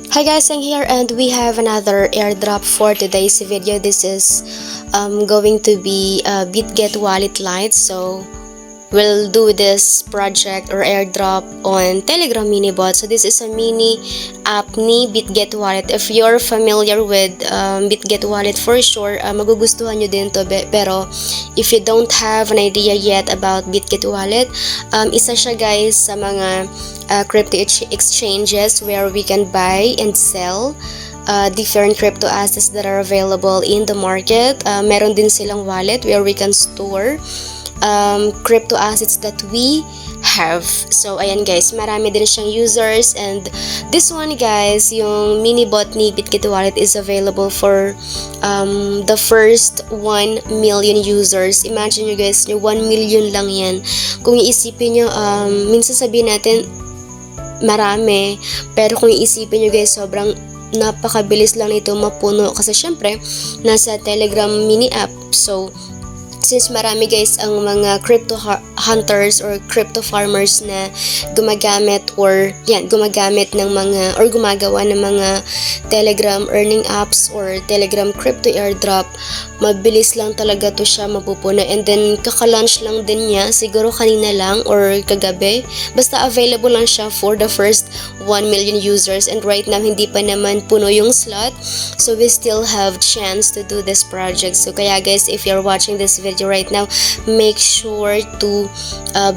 Hi guys, I'm here and we have another airdrop for today's video. This is going to be BitGet Wallet Lite. So we'll do this project or airdrop on Telegram mini bot. So this is a mini app ni BitGet Wallet. If you're familiar with BitGet Wallet, for sure magugustuhan nyo din to. Pero if you don't have an idea yet about BitGet Wallet, isa siya guys sa mga crypto exchanges where we can buy and sell different crypto assets that are available in the market. Meron din silang wallet where we can store crypto assets that we have. So ayan guys, marami din siyang users, and this one guys, yung mini bot ni BitGet Wallet is available for the first 1 million users. Imagine nyo guys, yung 1 million lang yan. Kung iisipin nyo, minsan sabihin natin marami, pero kung iisipin nyo guys, sobrang napakabilis lang nito mapuno kasi syempre nasa Telegram mini app. So since marami guys ang mga crypto hunters or crypto farmers na gumagamit ng mga or gumagawa ng mga Telegram earning apps or Telegram crypto airdrop, mabilis lang talaga to siya mapupuno. And then kaka-launch lang din niya, siguro kanina lang or kagabi, basta available lang siya for the first 1 million users, and right now hindi pa naman puno yung slot, so we still have chance to do this project. So kaya guys, if you're watching this video right now, make sure to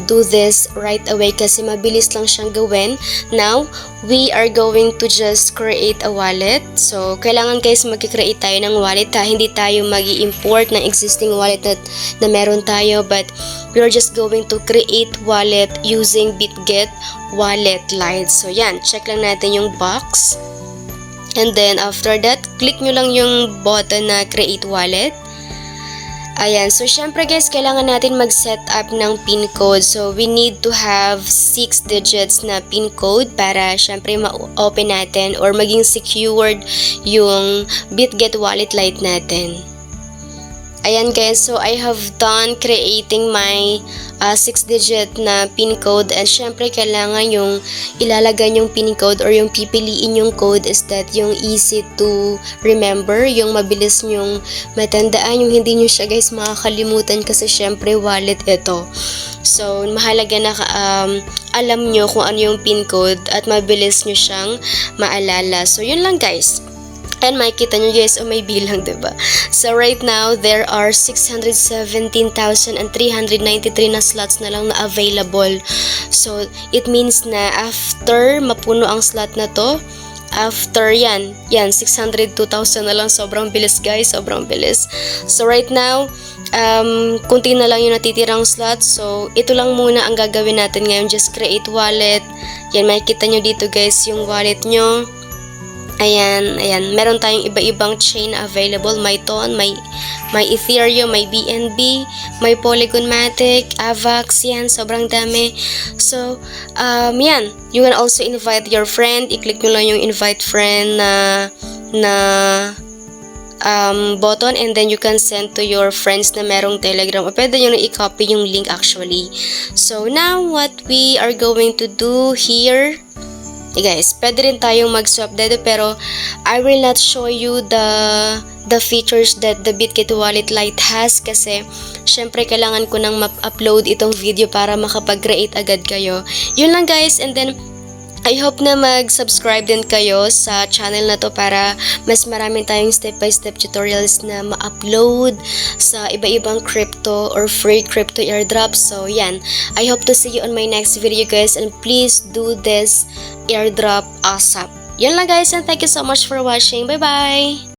do this right away kasi mabilis lang siyang gawin. Now we are going to just create a wallet. So kailangan guys mag-create tayo ng wallet ha. Hindi tayo mag-i-import ng existing wallet na meron tayo, but we're just going to create wallet using BitGet Wallet Lite. So yan, check lang natin yung box, and then after that, click nyo lang yung button na create wallet. Ayan, so syempre guys, kailangan natin mag-set up ng PIN code. So we need to have 6 digits na PIN code para syempre ma-open natin or maging secured yung BitGet Wallet Lite natin. Ayan guys, so I have done creating my 6-digit na PIN code, and syempre kailangan yung ilalagay yung PIN code or yung pipiliin yung code is that yung easy to remember, yung mabilis nyong matandaan, yung hindi nyo siya guys makakalimutan kasi syempre wallet ito. So mahalaga na alam nyo kung ano yung PIN code at mabilis nyo siyang maalala. So yun lang guys. And makikita nyo guys, may bilang, diba? So right now, there are 617,393 na slots na lang na available. So it means na after mapuno ang slot na to, after yan 602,000 na lang. Sobrang bilis guys, sobrang bilis. So right now, kunti na lang yung natitirang slot. So ito lang muna ang gagawin natin ngayon, just create wallet. Yan, makikita nyo dito guys yung wallet nyo. Ayan, meron tayong iba-ibang chain available. May Ton, may Ethereum, may BNB, may Polygon Matic, Avax, yan, sobrang dami. So, yan, you can also invite your friend. I-click nyo lang yung invite friend na button, and then you can send to your friends na merong Telegram, o pwede nyo na i-copy yung link actually. So, now, what we are going to do here, guys, pwede rin tayong mag-swap dito, pero I will not show you the features that the BitGet Wallet Lite has kasi syempre kailangan ko nang ma-upload itong video para makapag-create agad kayo. Yun lang guys, and then I hope na mag-subscribe din kayo sa channel na to para mas marami tayong step-by-step tutorials na ma-upload sa iba-ibang crypto or free crypto airdrops. So yan, I hope to see you on my next video guys, and please do this airdrop ASAP. Yan lang guys, and thank you so much for watching. Bye-bye!